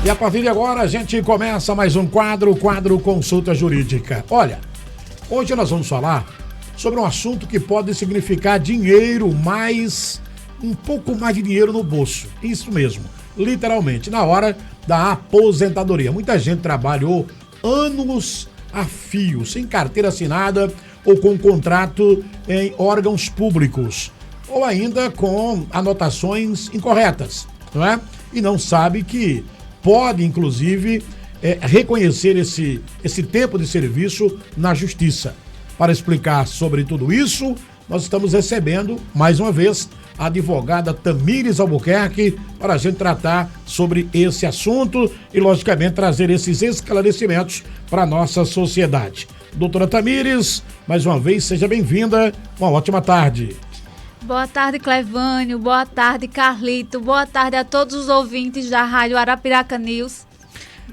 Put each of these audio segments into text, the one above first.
E a partir de agora a gente começa mais um quadro Consulta Jurídica. Olha, hoje nós vamos falar sobre um assunto que pode significar dinheiro, um pouco mais de dinheiro no bolso. Isso mesmo, literalmente, na hora da aposentadoria. Muita gente trabalhou anos a fio, sem carteira assinada ou com contrato em órgãos públicos, ou ainda com anotações incorretas, não é? E não sabe que pode, inclusive, reconhecer esse tempo de serviço na justiça. Para explicar sobre tudo isso, nós estamos recebendo, mais uma vez, a advogada Tamires Albuquerque para a gente tratar sobre esse assunto e, logicamente, trazer esses esclarecimentos para a nossa sociedade. Doutora Tamires, mais uma vez, seja bem-vinda. Uma ótima tarde. Boa tarde, Clevânio. Boa tarde, Carlito. Boa tarde a todos os ouvintes da Rádio Arapiraca News.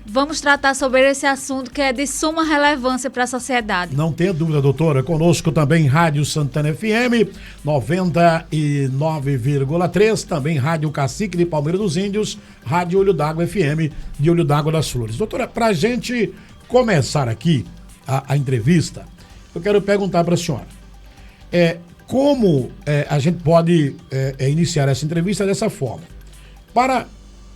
Vamos tratar sobre esse assunto que é de suma relevância para a sociedade. Não tenha dúvida, doutora. Conosco também Rádio Santana FM 99,3, também Rádio Cacique de Palmeira dos Índios, Rádio Olho d'Água FM de Olho d'Água das Flores. Doutora, para a gente começar aqui a entrevista, eu quero perguntar para a senhora. Como a gente pode iniciar essa entrevista dessa forma? Para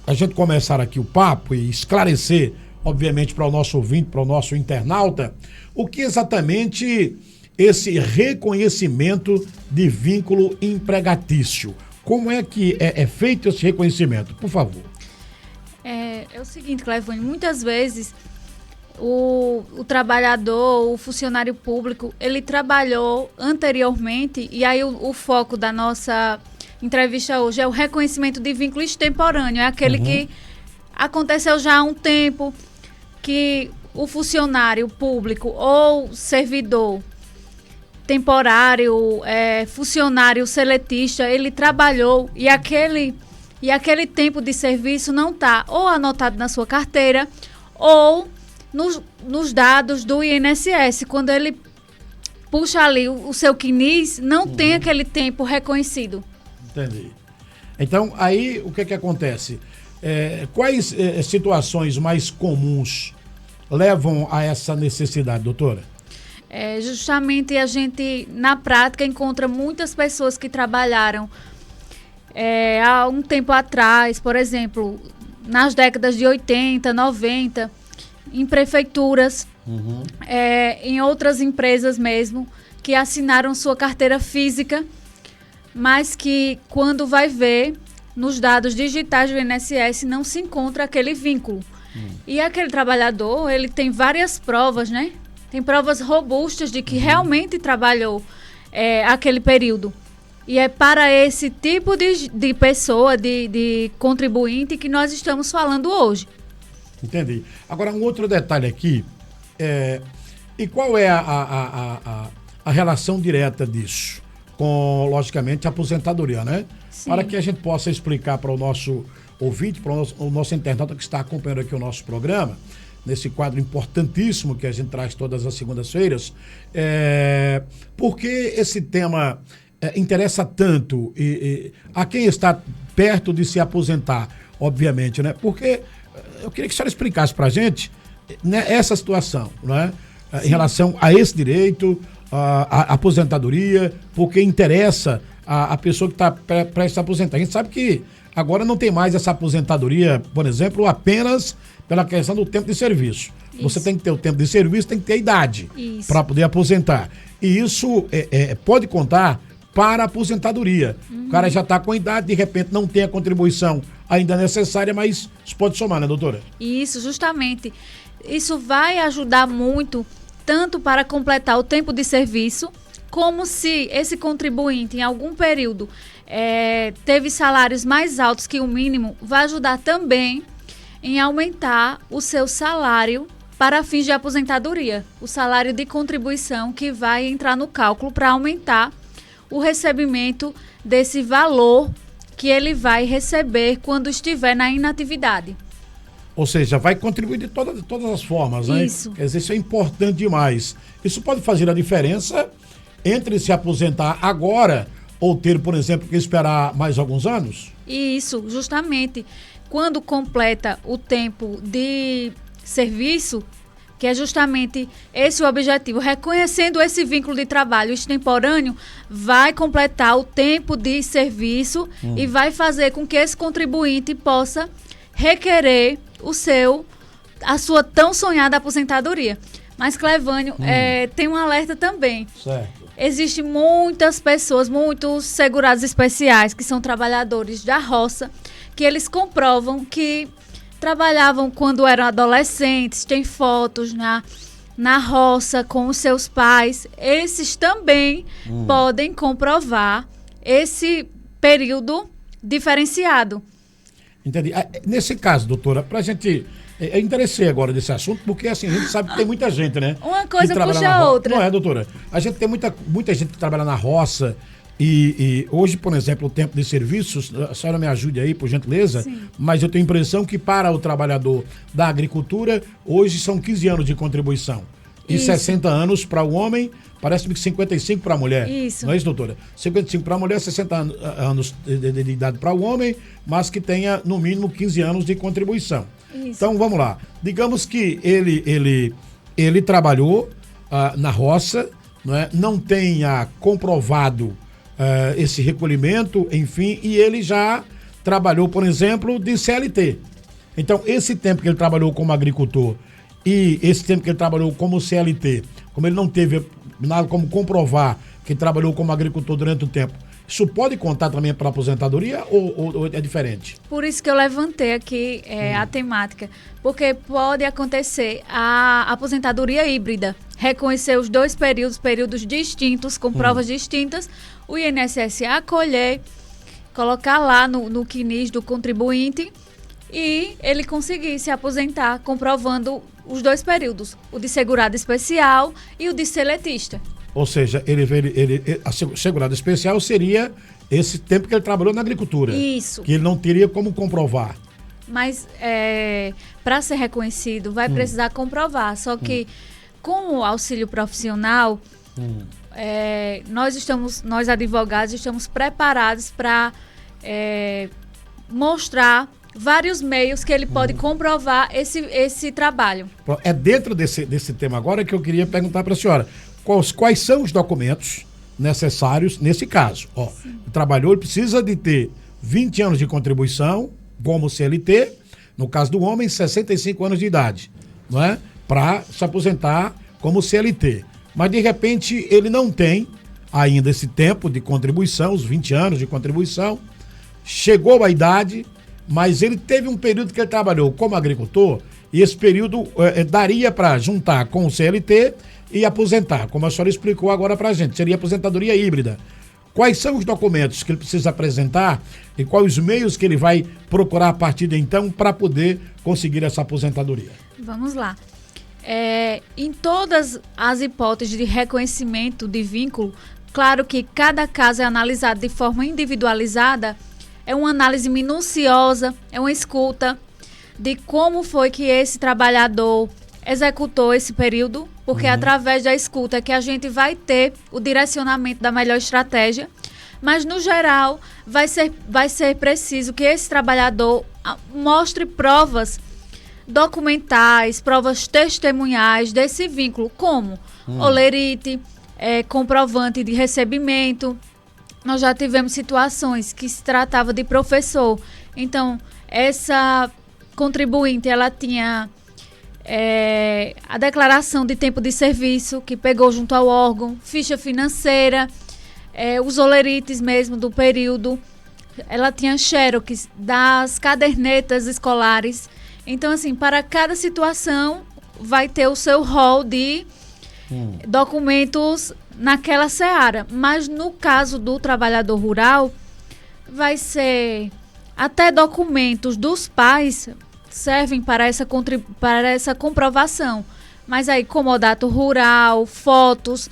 a gente começar aqui o papo e esclarecer, obviamente, para o nosso ouvinte, para o nosso internauta, o que exatamente esse reconhecimento de vínculo empregatício? Como é que é feito esse reconhecimento? Por favor. É o seguinte, Clevane, muitas vezes o trabalhador, o funcionário público, ele trabalhou anteriormente, e aí o foco da nossa entrevista hoje é o reconhecimento de vínculo extemporâneo, é aquele que aconteceu já há um tempo, que o funcionário público ou servidor temporário, funcionário seletista, ele trabalhou e aquele tempo de serviço não está ou anotado na sua carteira ou nos dados do INSS. Quando ele puxa ali o seu CNIS, não tem aquele tempo reconhecido. Entendi. Então, aí, o que acontece? Quais situações mais comuns levam a essa necessidade, doutora? Justamente a gente, na prática, encontra muitas pessoas que trabalharam há um tempo atrás, por exemplo, nas décadas de 80, 90, em prefeituras, em outras empresas mesmo, que assinaram sua carteira física, mas que quando vai ver nos dados digitais do INSS não se encontra aquele vínculo. E aquele trabalhador, ele tem várias provas, né? Tem provas robustas de que realmente trabalhou aquele período. E é para esse tipo de pessoa, de contribuinte, que nós estamos falando hoje. Entendi. Agora, um outro detalhe aqui, e qual é a relação direta disso com, logicamente, a aposentadoria, né? Sim. Para que a gente possa explicar para o nosso ouvinte, para o nosso internauta que está acompanhando aqui o nosso programa, nesse quadro importantíssimo que a gente traz todas as segundas-feiras, por que esse tema interessa tanto a quem está perto de se aposentar, obviamente, né? Porque eu queria que a senhora explicasse para a gente, né, essa situação, né, em relação a esse direito, a aposentadoria, porque interessa a pessoa que está prestes a aposentar. A gente sabe que agora não tem mais essa aposentadoria, por exemplo, apenas pela questão do tempo de serviço. Isso. Você tem que ter o tempo de serviço, tem que ter a idade para poder aposentar. E isso pode contar para a aposentadoria. O cara já está com a idade, de repente não tem a contribuição ainda necessária, mas isso pode somar, né, doutora? Isso, justamente. Isso vai ajudar muito, tanto para completar o tempo de serviço, como se esse contribuinte, em algum período, teve salários mais altos que o mínimo, vai ajudar também em aumentar o seu salário para fins de aposentadoria. O salário de contribuição que vai entrar no cálculo para aumentar o recebimento desse valor que ele vai receber quando estiver na inatividade. Ou seja, vai contribuir de todas as formas, né? Isso. Quer dizer, isso é importante demais. Isso pode fazer a diferença entre se aposentar agora ou ter, por exemplo, que esperar mais alguns anos? Isso, justamente. quando completa o tempo de serviço, que é justamente esse o objetivo, reconhecendo esse vínculo de trabalho extemporâneo, vai completar o tempo de serviço e vai fazer com que esse contribuinte possa requerer a sua tão sonhada aposentadoria. Mas, Clevânio, tem um alerta também. Certo. Existem muitas pessoas, muitos segurados especiais, que são trabalhadores da roça, que eles comprovam que trabalhavam quando eram adolescentes, tem fotos na roça com os seus pais. Esses também podem comprovar esse período diferenciado. Entendi. Nesse caso, doutora, pra gente... Eu interessei agora desse assunto, porque assim, a gente sabe que tem muita gente, né? Uma coisa puxa a outra. Não é, doutora? A gente tem muita gente que trabalha na roça e hoje, por exemplo, o tempo de serviços, a senhora me ajude aí, por gentileza, Sim. Mas eu tenho a impressão que para o trabalhador da agricultura, hoje são 15 anos de contribuição. E Isso. 60 anos para o homem, parece-me que 55 para a mulher. Isso. Não é isso, doutora? 55 para a mulher, 60 anos de idade para o homem, mas que tenha no mínimo 15 anos de contribuição. Isso. Então, vamos lá. Digamos que ele trabalhou na roça, não tenha comprovado esse recolhimento, enfim, e ele já trabalhou, por exemplo, de CLT. Então, esse tempo que ele trabalhou como agricultor e esse tempo que ele trabalhou como CLT, como ele não teve nada como comprovar que trabalhou como agricultor durante o tempo, isso pode contar também para a aposentadoria ou é diferente? Por isso que eu levantei aqui a temática, porque pode acontecer a aposentadoria híbrida, reconhecer os dois períodos distintos, com provas distintas, o INSS acolher, colocar lá no CNIS do contribuinte e ele conseguir se aposentar comprovando os dois períodos, o de segurado especial e o de seletista. Ou seja, a segurado especial seria esse tempo que ele trabalhou na agricultura. Isso. Que ele não teria como comprovar. Mas para ser reconhecido vai precisar comprovar. Só que com o auxílio profissional, nós advogados estamos preparados para mostrar vários meios que ele pode comprovar esse trabalho. É dentro desse tema agora que eu queria perguntar para a senhora. Quais são os documentos necessários nesse caso? Ele trabalhou, ele precisa de ter 20 anos de contribuição, como CLT, no caso do homem, 65 anos de idade, não é? Para se aposentar como CLT. Mas, de repente, ele não tem ainda esse tempo de contribuição, os 20 anos de contribuição, chegou à idade, mas ele teve um período que ele trabalhou como agricultor, e esse período daria para juntar com o CLT e aposentar, como a senhora explicou agora para a gente, seria aposentadoria híbrida. Quais são os documentos que ele precisa apresentar e quais os meios que ele vai procurar a partir de então para poder conseguir essa aposentadoria? Vamos lá. Em todas as hipóteses de reconhecimento de vínculo, claro que cada caso é analisado de forma individualizada, é uma análise minuciosa, é uma escuta de como foi que esse trabalhador executou esse período, porque através da escuta é que a gente vai ter o direcionamento da melhor estratégia, mas no geral vai ser preciso que esse trabalhador mostre provas documentais, provas testemunhais desse vínculo, como olerite, comprovante de recebimento. Nós já tivemos situações que se tratava de professor, então essa contribuinte ela tinha a declaração de tempo de serviço que pegou junto ao órgão, ficha financeira, os olerites mesmo do período, ela tinha xerox das cadernetas escolares. Então, assim, para cada situação vai ter o seu rol de documentos naquela seara. Mas no caso do trabalhador rural, vai ser até documentos dos pais servem para essa comprovação. Mas aí, comodato rural, fotos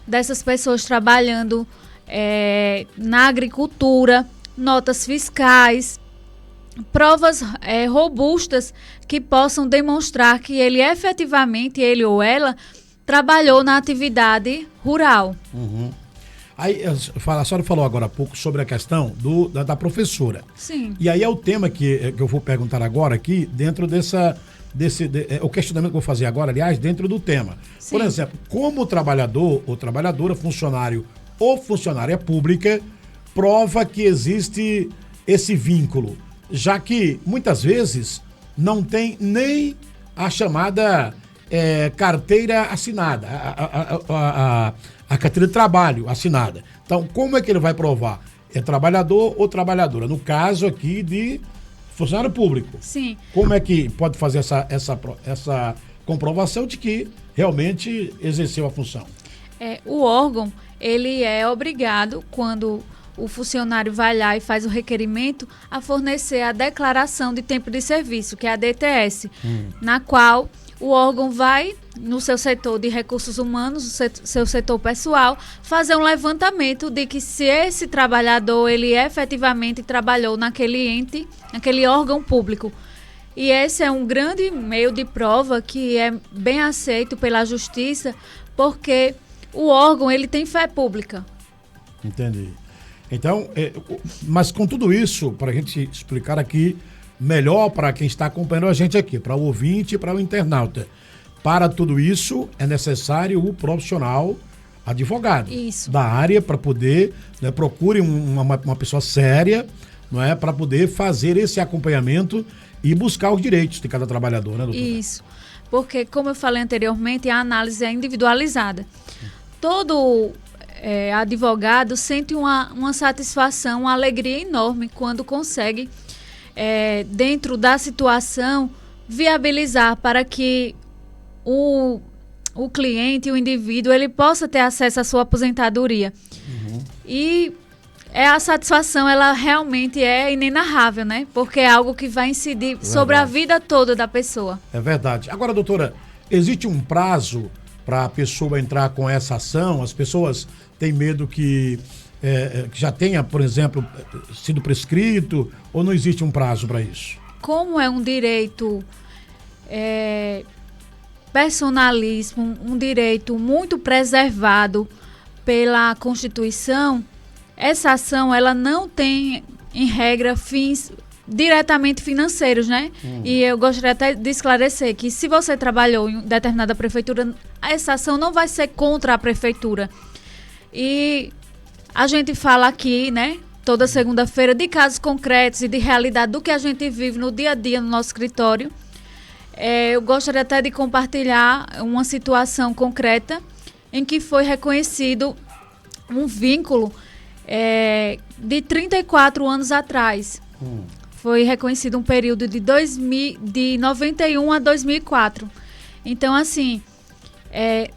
dessas pessoas trabalhando na agricultura, notas fiscais, provas robustas que possam demonstrar que ele efetivamente, ele ou ela, trabalhou na atividade rural. Aí a senhora falou agora há pouco sobre a questão da professora. Sim. E aí é o tema que eu vou perguntar agora aqui, dentro o questionamento que eu vou fazer agora, aliás, dentro do tema. Sim. Por exemplo, como o trabalhador ou trabalhadora, funcionário ou funcionária pública, prova que existe esse vínculo, já que muitas vezes não tem nem a chamada carteira assinada, a carteira de trabalho assinada. Então, como é que ele vai provar? É trabalhador ou trabalhadora? No caso aqui de funcionário público. Sim. Como é que pode fazer essa comprovação de que realmente exerceu a função? O órgão, ele é obrigado, quando o funcionário vai lá e faz o requerimento, a fornecer a declaração de tempo de serviço, que é a DTS, na qual o órgão vai, no seu setor de recursos humanos, seu setor pessoal, fazer um levantamento de que se esse trabalhador, ele efetivamente trabalhou naquele ente, naquele órgão público. E esse é um grande meio de prova que é bem aceito pela justiça, porque o órgão, ele tem fé pública. Entendi. Então, mas com tudo isso, para a gente explicar aqui melhor para quem está acompanhando a gente aqui, para o ouvinte e para o internauta, para tudo isso é necessário o profissional advogado da área para poder, procure uma pessoa séria, não é, para poder fazer esse acompanhamento e buscar os direitos de cada trabalhador, né, doutora? Isso, porque como eu falei anteriormente, a análise é individualizada. Todo advogado sente uma satisfação, uma alegria enorme quando consegue, dentro da situação, viabilizar para que o cliente, o indivíduo, ele possa ter acesso à sua aposentadoria. E a satisfação, ela realmente é inenarrável, né? Porque é algo que vai incidir sobre a vida toda da pessoa. É verdade. Agora, doutora, existe um prazo para a pessoa entrar com essa ação? As pessoas têm medo que já tenha, por exemplo, sido prescrito, ou não existe um prazo para isso? Como é um direito personalíssimo, um direito muito preservado pela Constituição, essa ação, ela não tem, em regra, fins diretamente financeiros, né? E eu gostaria até de esclarecer que se você trabalhou em determinada prefeitura, essa ação não vai ser contra a prefeitura. E a gente fala aqui, né, toda segunda-feira, de casos concretos e de realidade do que a gente vive no dia a dia no nosso escritório. Eu gostaria até de compartilhar uma situação concreta em que foi reconhecido um vínculo de 34 anos atrás. Foi reconhecido um período de 91 a 2004. Então, assim,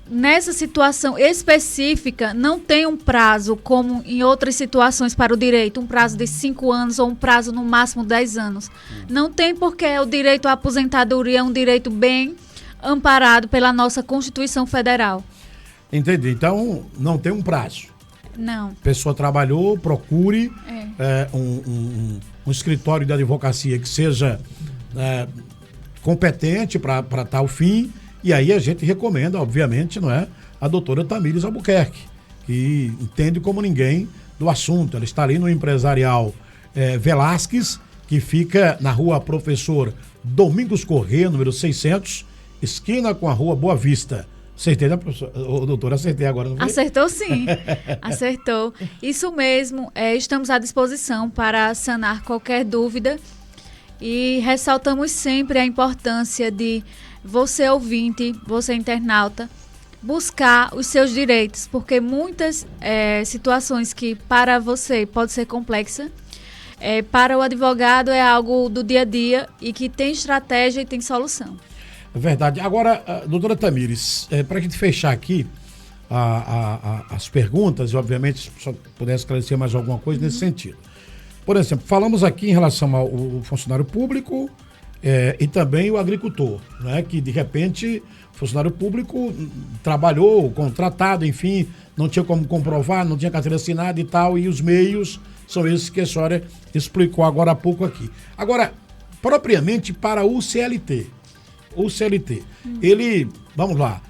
nessa situação específica, não tem um prazo, como em outras situações para o direito, um prazo de 5 anos ou um prazo no máximo 10 anos. Não tem, porque o direito à aposentadoria é um direito bem amparado pela nossa Constituição Federal. Entendi. Então, não tem um prazo. Não. A pessoa trabalhou, procure um escritório de advocacia que seja competente para tal fim, e aí a gente recomenda, obviamente, não é, a doutora Tamires Albuquerque, que entende como ninguém do assunto. Ela está ali no Empresarial Velasquez, que fica na rua Professor Domingos Corrêa, número 600, esquina com a rua Boa Vista. Acertei, né, professor? Doutora, acertei agora, não foi? Acertou sim, acertou. Isso mesmo, estamos à disposição para sanar qualquer dúvida e ressaltamos sempre a importância de você ouvinte, você internauta, buscar os seus direitos, porque muitas situações que para você pode ser complexa, para o advogado é algo do dia a dia e que tem estratégia e tem solução. Verdade. Agora, doutora Tamires, para a gente fechar aqui as perguntas, e obviamente, se só puder esclarecer mais alguma coisa nesse sentido. Por exemplo, falamos aqui em relação ao funcionário público e também o agricultor, né, que de repente o funcionário público trabalhou, contratado, enfim, não tinha como comprovar, não tinha carteira assinada e tal, e os meios são esses que a senhora explicou agora há pouco aqui. Agora, propriamente para o CLT. O CLT, ele, vamos lá,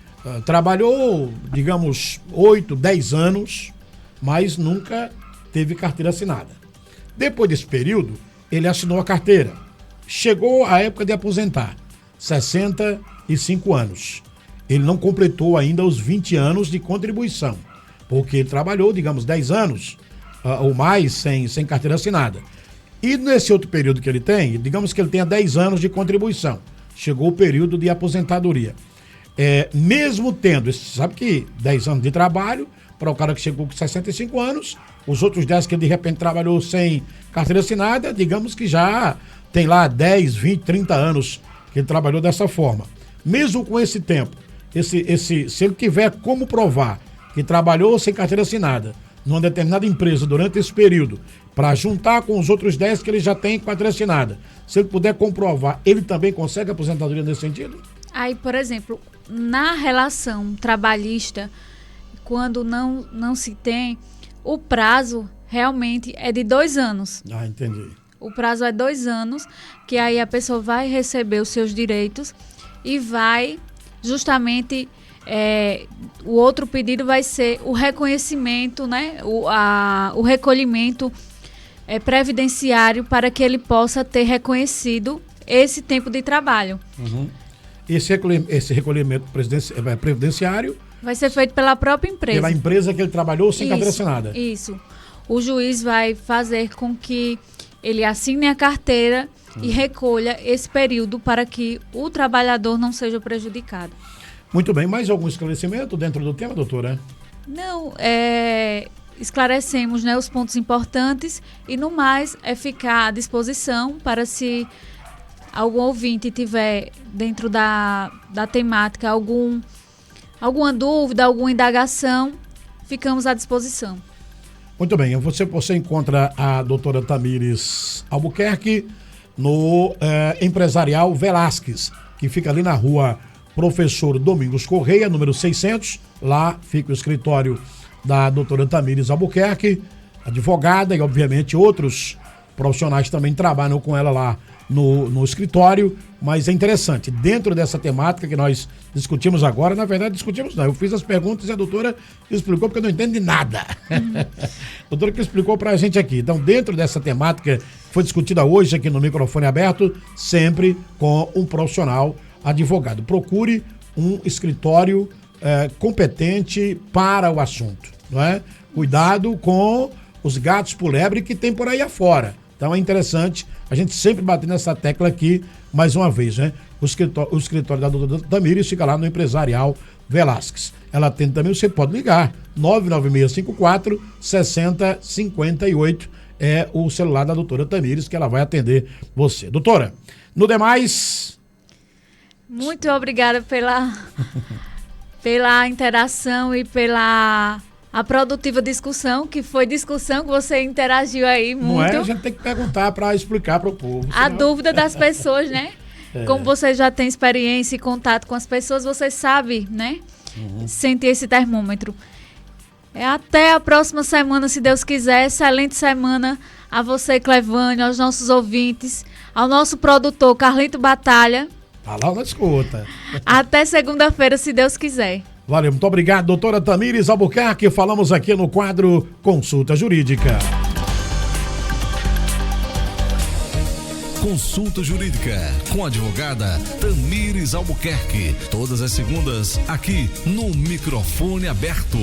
trabalhou, digamos, 8, 10 anos, mas nunca teve carteira assinada. Depois desse período, ele assinou a carteira. Chegou a época de aposentar, 65 anos. Ele não completou ainda os 20 anos de contribuição, porque ele trabalhou, digamos, 10 anos ou mais sem carteira assinada. E nesse outro período que ele tem, digamos que ele tenha 10 anos de contribuição, chegou o período de aposentadoria. Mesmo tendo, sabe que 10 anos de trabalho, para o cara que chegou com 65 anos, os outros 10 que ele de repente trabalhou sem carteira assinada, digamos que já tem lá 10, 20, 30 anos que ele trabalhou dessa forma. Mesmo com esse tempo, se ele tiver como provar que trabalhou sem carteira assinada numa determinada empresa durante esse período, para juntar com os outros 10 que ele já tem carteira assinada, se ele puder comprovar, ele também consegue aposentadoria nesse sentido? Aí, por exemplo, na relação trabalhista, quando não se tem, o prazo realmente é de 2 anos. Ah, entendi. O prazo é 2 anos, que aí a pessoa vai receber os seus direitos e vai justamente... o outro pedido vai ser o reconhecimento, né? O recolhimento previdenciário para que ele possa ter reconhecido esse tempo de trabalho. Uhum. Esse recolhimento previdenciário vai ser feito pela própria empresa. Pela empresa que ele trabalhou sem carteira assinada. Isso. O juiz vai fazer com que ele assine a carteira e recolha esse período para que o trabalhador não seja prejudicado. Muito bem. Mais algum esclarecimento dentro do tema, doutora? Não, esclarecemos, né, os pontos importantes e, no mais, ficar à disposição para se algum ouvinte tiver dentro da temática alguma dúvida, alguma indagação, ficamos à disposição. Muito bem, você encontra a doutora Tamires Albuquerque no Empresarial Velasquez, que fica ali na rua Professor Domingos Correia, número 600. Lá fica o escritório da doutora Tamires Albuquerque, advogada, e obviamente outros profissionais também trabalham com ela lá no escritório. Mas é interessante, dentro dessa temática que nós discutimos agora, na verdade discutimos não, eu fiz as perguntas e a doutora explicou, porque eu não entendo de nada. A doutora que explicou pra gente aqui. Então, dentro dessa temática que foi discutida hoje aqui no microfone aberto, sempre com um profissional advogado. Procure um escritório competente para o assunto, não é? Cuidado com os gatos por lebre que tem por aí afora. Então é interessante a gente sempre bater nessa tecla aqui, mais uma vez, né? O escritório da doutora Tamires fica lá no Empresarial Velasquez. Ela atende também, você pode ligar, 99654-6058 é o celular da doutora Tamires, que ela vai atender você. Doutora, no demais... Muito obrigada pela interação e pela produtiva discussão, que foi discussão que você interagiu aí muito. Não é? A gente tem que perguntar para explicar para o povo. A dúvida das pessoas, né? Como você já tem experiência e contato com as pessoas, você sabe, né? Sentir esse termômetro. Até a próxima semana, se Deus quiser. Excelente semana a você, Clevânia, aos nossos ouvintes, ao nosso produtor, Carlito Batalha. Tá lá na escuta. Até segunda-feira, se Deus quiser. Valeu, muito obrigado, doutora Tamires Albuquerque. Falamos aqui no quadro Consulta Jurídica. Consulta Jurídica com a advogada Tamires Albuquerque. Todas as segundas aqui no Microfone Aberto.